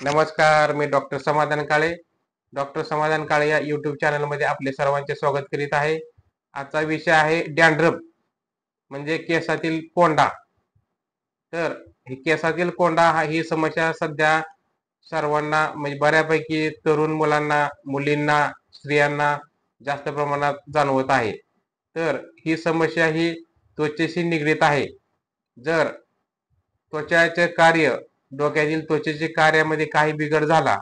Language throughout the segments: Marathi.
नमस्कार, मी डॉक्टर समाधान काळे. डॉक्टर समाधान काळे या यूट्यूब चॅनलमध्ये आपले सर्वांचे स्वागत करीत आहे. आजचा विषय आहे डॅन्ड्रफ म्हणजे केसातील कोंडा. तर ही केसातील कोंडा ही समस्या सध्या सर्वांना म्हणजे बऱ्यापैकी तरुण मुलांना, मुलींना, स्त्रियांना जास्त प्रमाणात जाणवत आहे. तर ही समस्या ही त्वचेशी निगडीत आहे. जर त्वचाचे कार्य डोक्यातील त्वचेच्या कार्यामध्ये काही बिघड झाला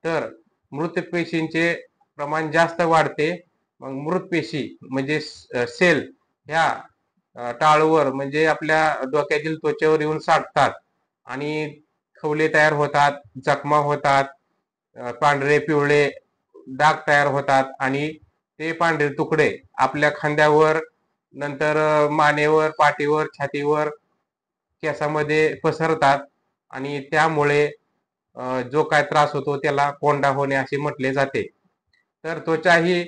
तर मृत पेशींचे प्रमाण जास्त वाढते. मग मृत पेशी म्हणजे सेल ह्या टाळूवर म्हणजे आपल्या डोक्यातील त्वचेवर येऊन साठतात आणि खवले तयार होतात, जखमा होतात, पांढरे पिवळे डाग तयार होतात आणि ते पांढरे तुकडे आपल्या खांद्यावर, नंतर मानेवर, पाठीवर, छातीवर, केसामध्ये पसरतात आणि त्यामुळे जो काय त्रास होतो त्याला कोंडा होणे असे म्हटले जाते. तर त्वचा ही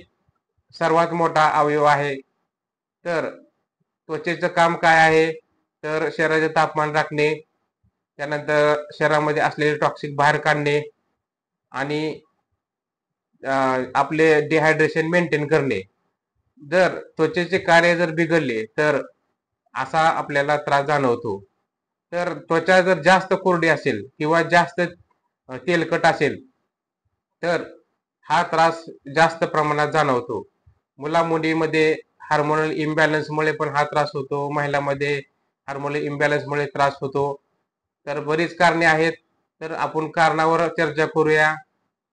सर्वात मोठा अवयव आहे. तर त्वचेचं काम काय आहे? तर शरीराचे तापमान राखणे, त्यानंतर शरीरामध्ये असलेले टॉक्सिक बाहेर काढणे आणि आपले डिहायड्रेशन मेंटेन करणे. जर त्वचेचे कार्य जर बिघडले तर असा आपल्याला त्रास जाणवतो. तर त्वचा जर जास्त कोरडी असेल किंवा जास्त तेलकट असेल तर हा त्रास जास्त प्रमाणात जाणवतो. मुला-मुलीमध्ये हार्मोनल इम्बॅलन्समुळे पण हा त्रास होतो. महिलांमध्ये हार्मोनल इम्बॅलन्समुळे त्रास होतो. तर बरीच कारणे आहेत. तर आपण कारणावर चर्चा करूया.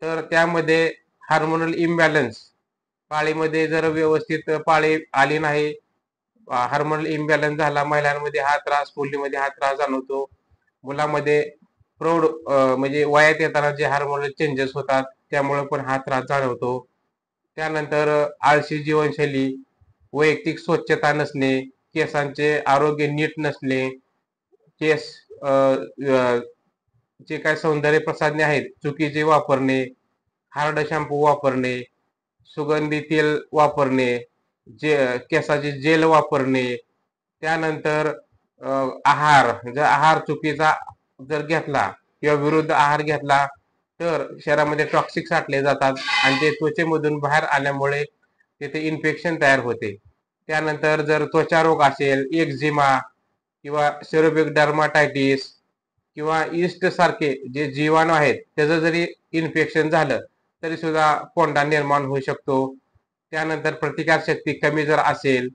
तर त्यामध्ये हार्मोनल इम्बॅलन्स, पाळीमध्ये जर व्यवस्थित पाळी आली नाही, हार्मोनल इम्बॅलन्स झाला, महिलांमध्ये हा त्रास, मुलीमध्ये हा त्रास जाणवतो. मुलामध्ये प्रौढ म्हणजे वयात येताना जे हार्मोनल चेंजेस होतात त्यामुळे पण हा त्रास जाणवतो. त्यानंतर आळशी जीवनशैली, वैयक्तिक स्वच्छता नसणे, केसांचे आरोग्य नीट नसणे, केस जे काय सौंदर्य प्रसाधने आहेत चुकीचे वापरणे, हार्ड शॅम्पू वापरणे, सुगंधी तेल वापरणे, जे केसाची जेल वापरणे, त्यानंतर आहार, जर आहार चुकीचा जर घेतला किंवा विरुद्ध आहार घेतला तर शरीरामध्ये टॉक्सिक साठले जातात आणि ते त्वचेमधून बाहेर आल्यामुळे तिथे इन्फेक्शन तयार होते. त्यानंतर जर त्वचा रोग असेल, एक्झिमा किंवा सेरोबिक डर्माटायटिस किंवा ईस्ट सारखे जे जीवाणू आहेत त्याचं जरी इन्फेक्शन झालं तरी सुद्धा कोंडा निर्माण होऊ शकतो. त्यानंतर प्रतिकारशक्ती कमी जर असेल,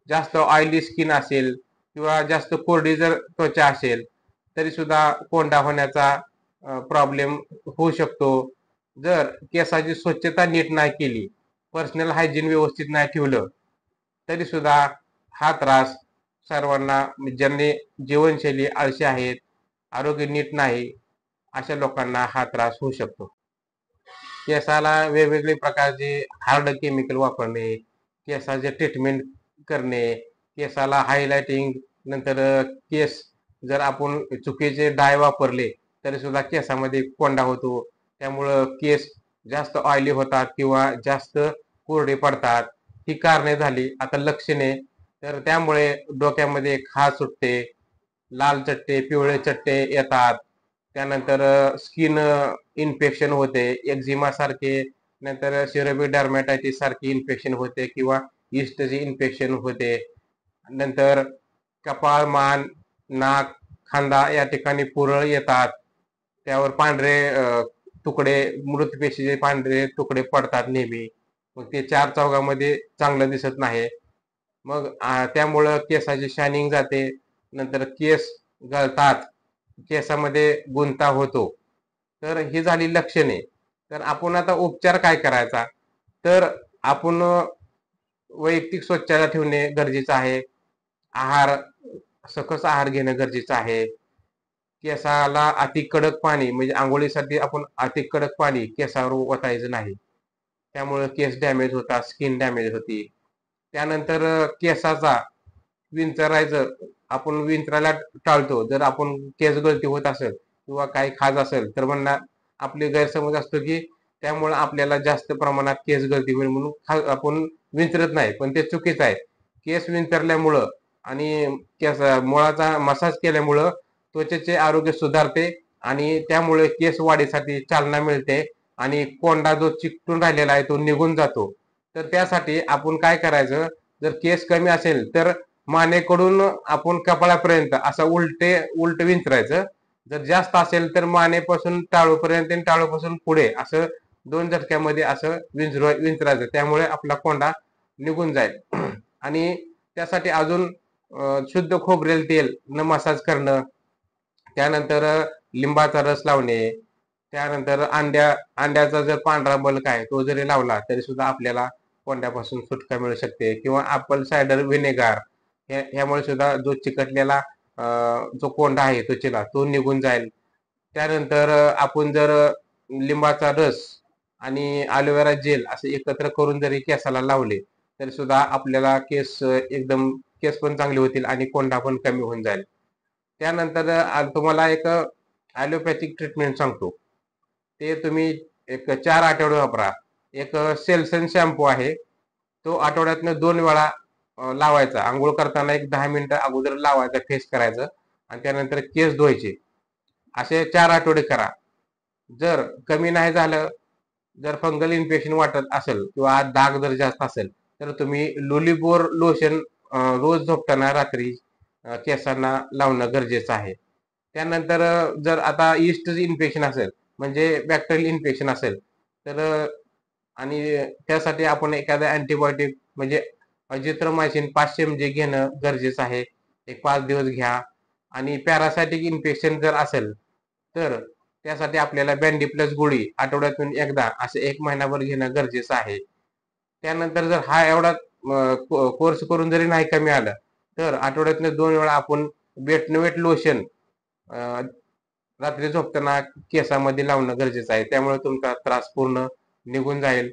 जास्त ऑइली स्किन असेल किंवा जास्त कोरडी जर त्वचा असेल तरी सुद्धा कोंडा होण्याचा प्रॉब्लेम होऊ शकतो. जर केसाची स्वच्छता नीट नाही केली, पर्सनल हायजीन व्यवस्थित नाही ठेवलं तरी सुद्धा हा त्रास सर्वांना, ज्यांनी जीवनशैली आळशी आहेत, आरोग्य नीट नाही, अशा लोकांना हा त्रास होऊ शकतो. केसाला वेगवेगळे प्रकारचे हार्ड केमिकल वापरणे, केसाचे ट्रीटमेंट करणे, केसाला हायलाइटिंग, नंतर केस जर आपण चुकीचे डाय वापरले तरी सुद्धा केसामध्ये कोंडा होतो. त्यामुळं केस जास्त ऑइली होतात किंवा जास्त कोरडे पडतात. ही कारणे झाली. आता लक्षणे, तर त्यामुळे डोक्यामध्ये खाज सुटते, लाल चट्टे, पिवळे चट्टे येतात. त्यानंतर स्किन इन्फेक्शन होते, एक्झिमा सारखे, नंतर सेरोबिक डर्मॅटायटिस सारखे इन्फेक्शन होते किंवा ईस्टचे इन्फेक्शन होते. नंतर कपाळ, मान, नाक, खांदा या ठिकाणी पुरळ येतात. त्यावर पांढरे तुकडे, मृत पेशीचे पांढरे तुकडे पडतात नेहमी. मग ते चार चौघामध्ये चांगलं दिसत नाही. मग त्यामुळं केसाची शायनिंग जाते. नंतर केस गळतात, केसामध्ये गुंता होतो. तर ही झाली लक्षणे. तर आपण आता उपचार काय करायचा? तर आपण वैयक्तिक स्वच्छता ठेवणे गरजेचं आहे. आहार, सकस आहार घेणं गरजेचं आहे. केसाला अति कडक पाणी म्हणजे आंघोळीसाठी आपण अति कडक पाणी केसावर ओतायचं नाही. त्यामुळे केस डॅमेज होतात, स्किन डॅमेज होती. त्यानंतर केसाचा विंचरायचं, आपण विंचरायला टाळतो. जर आपण केस गळती होत असेल किंवा काही खाज असेल तर म्हणणार आपले गैरसमज असतो की त्यामुळे आपल्याला जास्त प्रमाणात केस गळती होईल म्हणून आपण विंचरत नाही, पण ते चुकीचं आहे. केस विंचरल्यामुळं आणि केस मुळाचा मसाज केल्यामुळं त्वचेचे आरोग्य सुधारते आणि त्यामुळे केस वाढीसाठी चालना मिळते आणि कोंडा जो चिकटून राहिलेला आहे तो निघून जातो. तर त्यासाठी आपण काय करायचं, जर केस कमी असेल तर मानेकडून आपण कपाळापर्यंत असं उलट विंचरायचं. जर जास्त असेल तर मानेपासून टाळूपर्यंत आणि टाळूपासून पुढे असं 2 झटक्यामध्ये असं विंचरायचं. त्यामुळे आपला कोंडा निघून जाईल. आणि त्यासाठी अजून शुद्ध खोबरेल तेल न मसाज करणं, त्यानंतर लिंबाचा रस लावणे, त्यानंतर अंड्याचा जर पांढरा बल्क आहे तो जरी लावला तरी सुद्धा आपल्याला कोंड्यापासून सुटका मिळू शकते. किंवा ॲपल सायडर व्हिनेगार ह्यामुळे सुद्धा जो चिकटलेला जो कोंडा आहे त्वचेला तो निघून जाईल. त्यानंतर आपण जर लिंबाचा रस आणि ॲलोवेरा जेल असे एकत्र करून जरी केसाला लावले तरी सुद्धा आपल्याला केस पण चांगले होतील आणि कोंडा पण कमी होऊन जाईल. त्यानंतर तुम्हाला एक ॲलोपॅथिक ट्रीटमेंट सांगतो. ते तुम्ही एक 4 आठवडे वापरा. एक सेल्सन शॅम्पू आहे. तो आठवड्यातनं 2 वेळा लावायचा. अंघोळ करताना एक 10 मिनिटं अगोदर लावायचा, फेस करायचं आणि त्यानंतर केस धुवायचे. असे 4 आठवडे करा. जर कमी नाही झालं, जर फंगल इन्फेक्शन वाटत असेल किंवा डाग जर जास्त असेल तर तुम्ही लुलीबोर लोशन रोज झोपताना रात्री केसांना लावणं गरजेचं आहे. त्यानंतर जर आता ईस्ट इन्फेक्शन असेल म्हणजे बॅक्टेरियल इन्फेक्शन असेल तर आणि त्यासाठी आपण एखादा अँटीबायोटिक म्हणजे अजिथ्रोमायसिन 500 mg घेणं गरजेचं आहे. एक 5 दिवस घ्या. आणि पॅरासायटिक इन्फेक्शन जर असेल तर त्यासाठी आपल्याला बँडी प्लस गोळी आठवड्यातून एकदा असं 1 महिनाभर घेणं गरजेचं आहे. त्यानंतर जर हा एवढा कोर्स करून जरी नाही कमी आलं तर आठवड्यातनं 2 वेळा आपण वेट लोशन रात्री झोपताना केसामध्ये लावणं गरजेचं आहे. त्यामुळे तुमचा त्रास पूर्ण निघून जाईल.